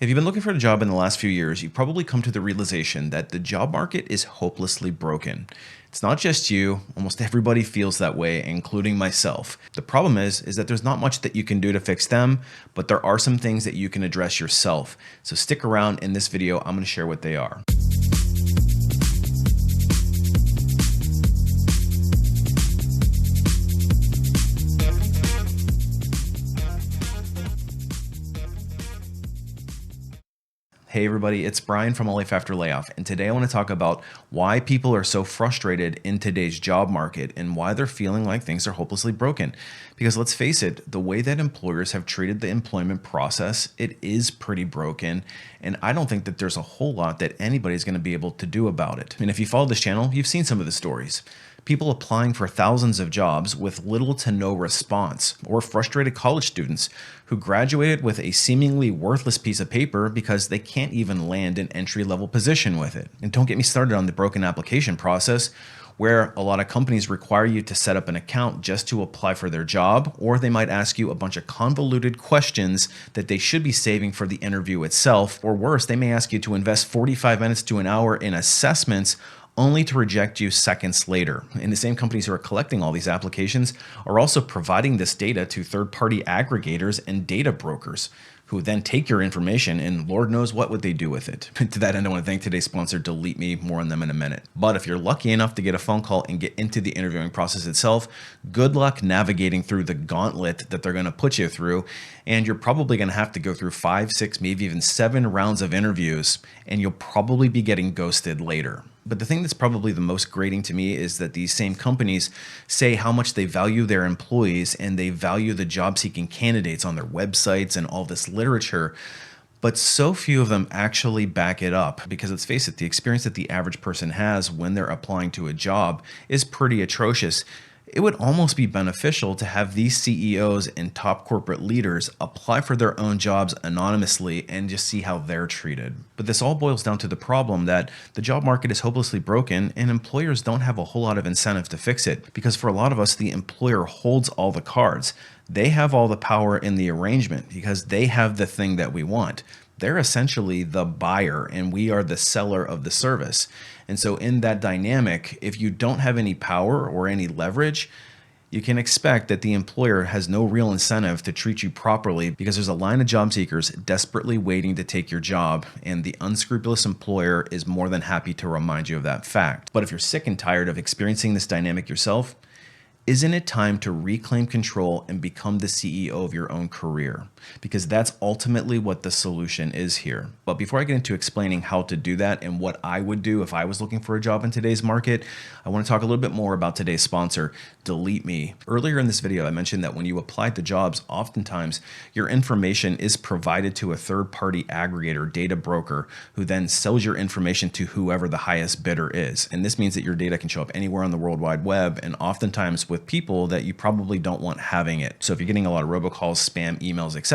If you've been looking for a job in the last few years, you've probably come to the realization that the job market is hopelessly broken. It's not just you, almost everybody feels that way, including myself. The problem is that there's not much that you can do to fix them, but there are some things that you can address yourself. So stick around. In this video, I'm going to share what they are. Hey everybody, it's Brian from A Life After Layoff, and today I want to talk about why people are so frustrated in today's job market and why they're feeling like things are hopelessly broken. Because let's face it, the way that employers have treated the employment process, it is pretty broken, and I don't think that there's a whole lot that anybody's going to be able to do about it. And if you follow this channel, you've seen some of the stories. People applying for thousands of jobs with little to no response, or frustrated college students who graduated with a seemingly worthless piece of paper because they can't even land an entry-level position with it. And don't get me started on the broken application process, where a lot of companies require you to set up an account just to apply for their job, or they might ask you a bunch of convoluted questions that they should be saving for the interview itself, or worse, they may ask you to invest 45 minutes to an hour in assessments only to reject you seconds later. And the same companies who are collecting all these applications are also providing this data to third-party aggregators and data brokers who then take your information and Lord knows what would they do with it. To that end, I want to thank today's sponsor, Delete Me. More on them in a minute. But if you're lucky enough to get a phone call and get into the interviewing process itself, good luck navigating through the gauntlet that they're going to put you through. And you're probably going to have to go through 5, 6, maybe even 7 rounds of interviews, and you'll probably be getting ghosted later. But the thing that's probably the most grating to me is that these same companies say how much they value their employees and they value the job-seeking candidates on their websites and all this literature, but so few of them actually back it up. Because let's face it, the experience that the average person has when they're applying to a job is pretty atrocious. It would almost be beneficial to have these CEOs and top corporate leaders apply for their own jobs anonymously and just see how they're treated. But this all boils down to the problem that the job market is hopelessly broken and employers don't have a whole lot of incentive to fix it. Because for a lot of us, the employer holds all the cards. They have all the power in the arrangement because they have the thing that we want. They're essentially the buyer and we are the seller of the service. And so in that dynamic, if you don't have any power or any leverage, you can expect that the employer has no real incentive to treat you properly because there's a line of job seekers desperately waiting to take your job, and the unscrupulous employer is more than happy to remind you of that fact. But if you're sick and tired of experiencing this dynamic yourself, isn't it time to reclaim control and become the CEO of your own career? Because that's ultimately what the solution is here. But before I get into explaining how to do that and what I would do if I was looking for a job in today's market, I want to talk a little bit more about today's sponsor, Delete Me. Earlier in this video, I mentioned that when you apply to jobs, oftentimes your information is provided to a third-party aggregator, data broker, who then sells your information to whoever the highest bidder is. And this means that your data can show up anywhere on the World Wide Web, and oftentimes with people that you probably don't want having it. So if you're getting a lot of robocalls, spam, emails, etc.,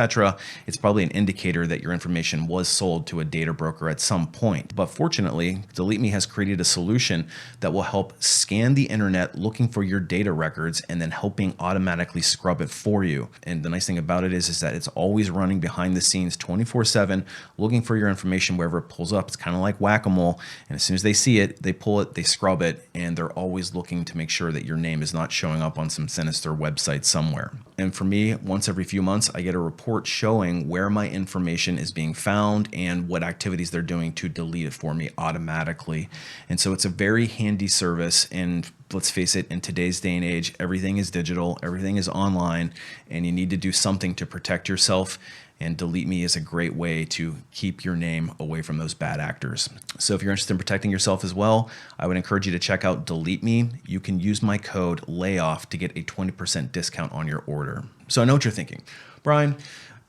it's probably an indicator that your information was sold to a data broker at some point. But fortunately, Delete Me has created a solution that will help scan the internet looking for your data records and then helping automatically scrub it for you. And the nice thing about it is that it's always running behind the scenes 24/7, looking for your information wherever it pulls up. It's kind of like whack-a-mole. And as soon as they see it, they pull it, they scrub it, and they're always looking to make sure that your name is not showing up on some sinister website somewhere. And for me, once every few months, I get a report showing where my information is being found and what activities they're doing to delete it for me automatically. And so it's a very handy service. And let's face it, in today's day and age, everything is digital, everything is online, and you need to do something to protect yourself. And Delete Me is a great way to keep your name away from those bad actors. So if you're interested in protecting yourself as well, I would encourage you to check out Delete Me. You can use my code LAYOFF to get a 20% discount on your order. So I know what you're thinking. Brian,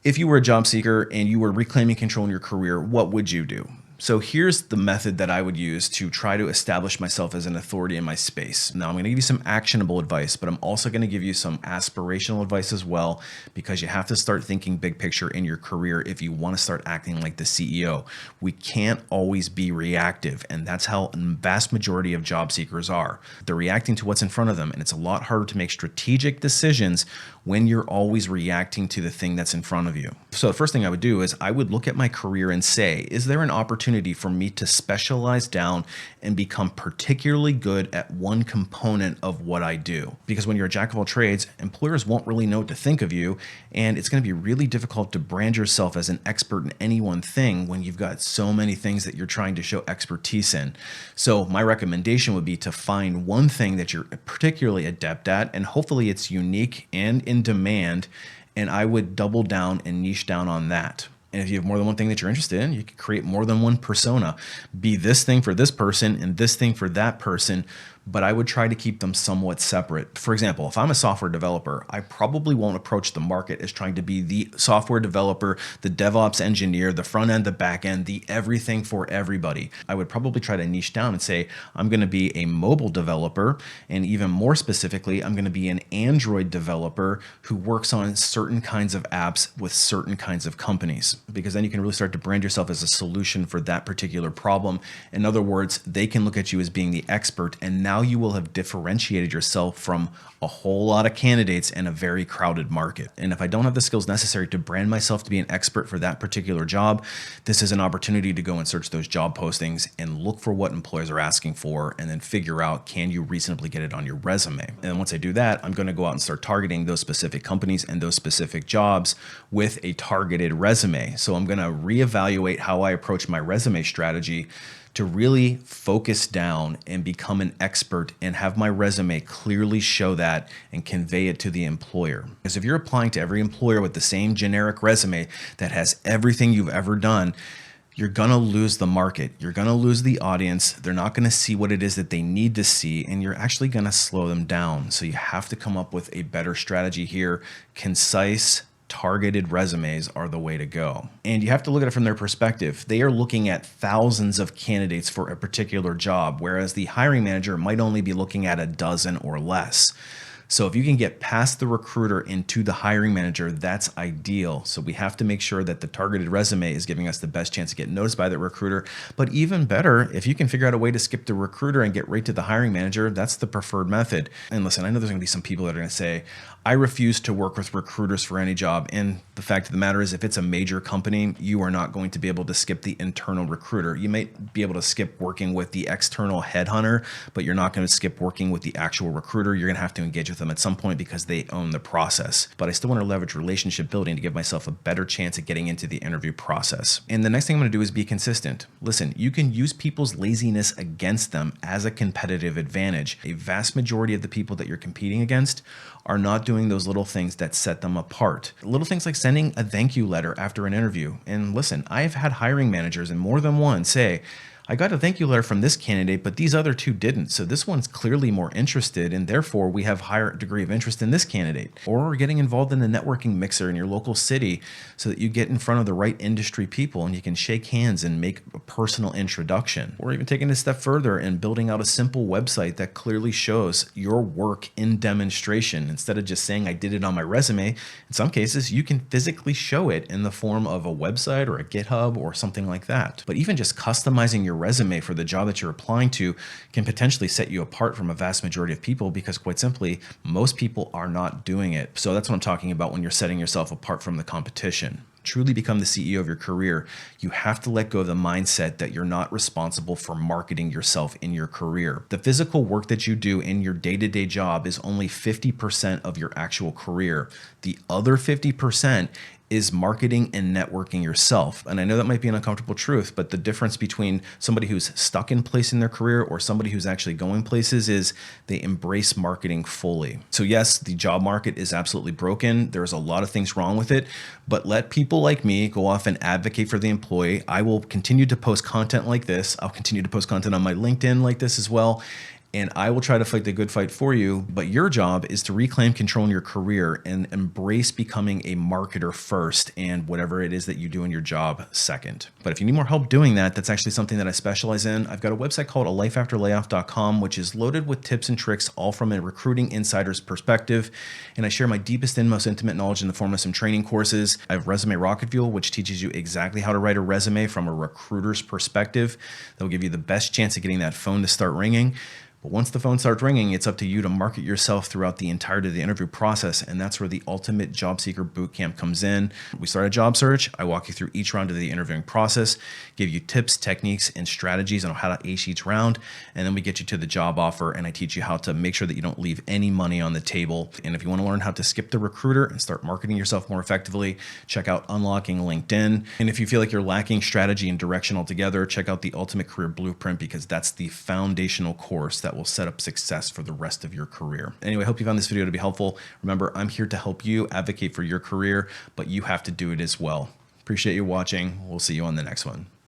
if you were a job seeker and you were reclaiming control in your career, what would you do? So here's the method that I would use to try to establish myself as an authority in my space. Now, I'm going to give you some actionable advice, but I'm also going to give you some aspirational advice as well, because you have to start thinking big picture in your career if you want to start acting like the CEO. We can't always be reactive, and that's how a vast majority of job seekers are. They're reacting to what's in front of them, and it's a lot harder to make strategic decisions when you're always reacting to the thing that's in front of you. So the first thing I would do is I would look at my career and say, is there an opportunity for me to specialize down and become particularly good at one component of what I do? Because when you're a jack of all trades, employers won't really know what to think of you, and it's going to be really difficult to brand yourself as an expert in any one thing when you've got so many things that you're trying to show expertise in. So my recommendation would be to find one thing that you're particularly adept at, and hopefully it's unique and in demand, and I would double down and niche down on that. And if you have more than one thing that you're interested in, you can create more than one persona. Be this thing for this person and this thing for that person, but I would try to keep them somewhat separate. For example, if I'm a software developer, I probably won't approach the market as trying to be the software developer, the DevOps engineer, the front end, the back end, the everything for everybody. I would probably try to niche down and say, I'm going to be a mobile developer, and even more specifically, I'm going to be an Android developer who works on certain kinds of apps with certain kinds of companies, because then you can really start to brand yourself as a solution for that particular problem. In other words, they can look at you as being the expert, and now you will have differentiated yourself from a whole lot of candidates in a very crowded market. And if I don't have the skills necessary to brand myself to be an expert for that particular job, this is an opportunity to go and search those job postings and look for what employers are asking for, and then figure out, can you reasonably get it on your resume? And then once I do that, I'm going to go out and start targeting those specific companies and those specific jobs with a targeted resume. So I'm going to reevaluate how I approach my resume strategy to really focus down and become an expert and have my resume clearly show that and convey it to the employer. Because if you're applying to every employer with the same generic resume that has everything you've ever done, you're going to lose the market. You're going to lose the audience. They're not going to see what it is that they need to see, and you're actually going to slow them down. So you have to come up with a better strategy here. Concise, targeted resumes are the way to go. And you have to look at it from their perspective. They are looking at thousands of candidates for a particular job, whereas the hiring manager might only be looking at a dozen or less. So if you can get past the recruiter into the hiring manager, that's ideal. So we have to make sure that the targeted resume is giving us the best chance to get noticed by the recruiter. But even better, if you can figure out a way to skip the recruiter and get right to the hiring manager, that's the preferred method. And listen, I know there's going to be some people that are going to say, I refuse to work with recruiters for any job. And the fact of the matter is, if it's a major company, you are not going to be able to skip the internal recruiter. You might be able to skip working with the external headhunter, but you're not going to skip working with the actual recruiter. You're going to have to engage with them at some point because they own the process. But I still want to leverage relationship building to give myself a better chance at getting into the interview process. And the next thing I'm going to do is be consistent. Listen, you can use people's laziness against them as a competitive advantage. A vast majority of the people that you're competing against are not doing those little things that set them apart. Little things like sending a thank you letter after an interview. And listen, I've had hiring managers, and more than one, say, I got a thank you letter from this candidate, but these other two didn't. So this one's clearly more interested, and therefore we have higher degree of interest in this candidate. Or we're getting involved in the networking mixer in your local city so that you get in front of the right industry people and you can shake hands and make a personal introduction. Or even taking it a step further and building out a simple website that clearly shows your work in demonstration. Instead of just saying I did it on my resume, in some cases you can physically show it in the form of a website or a GitHub or something like that. But even just customizing your resume for the job that you're applying to can potentially set you apart from a vast majority of people, because quite simply, most people are not doing it. So that's what I'm talking about when you're setting yourself apart from the competition. Truly become the CEO of your career, you have to let go of the mindset that you're not responsible for marketing yourself in your career. The physical work that you do in your day-to-day job is only 50% of your actual career. The other 50% is marketing and networking yourself. And I know that might be an uncomfortable truth, but the difference between somebody who's stuck in place in their career or somebody who's actually going places is they embrace marketing fully. So yes, the job market is absolutely broken. There's a lot of things wrong with it, but let people like me go off and advocate for the employee. I will continue to post content like this. I'll continue to post content on my LinkedIn like this as well. and I will try to fight the good fight for you. But your job is to reclaim control in your career and embrace becoming a marketer first and whatever it is that you do in your job second. But if you need more help doing that, that's actually something that I specialize in. I've got a website called alifeafterlayoff.com, which is loaded with tips and tricks, all from a recruiting insider's perspective. And I share my deepest and most intimate knowledge in the form of some training courses. I have Resume Rocketfuel, which teaches you exactly how to write a resume from a recruiter's perspective. That will give you the best chance of getting that phone to start ringing. But once the phone starts ringing, it's up to you to market yourself throughout the entirety of the interview process. And that's where the ultimate Job Seeker Bootcamp comes in. We start a job search. I walk you through each round of the interviewing process, give you tips, techniques, and strategies on how to ace each round. And then we get you to the job offer, and I teach you how to make sure that you don't leave any money on the table. And if you want to learn how to skip the recruiter and start marketing yourself more effectively, check out Unlocking LinkedIn. And if you feel like you're lacking strategy and direction altogether, check out the Ultimate Career Blueprint, because that's the foundational course that will set up success for the rest of your career. Anyway, I hope you found this video to be helpful. Remember, I'm here to help you advocate for your career, but you have to do it as well. Appreciate you watching. We'll see you on the next one.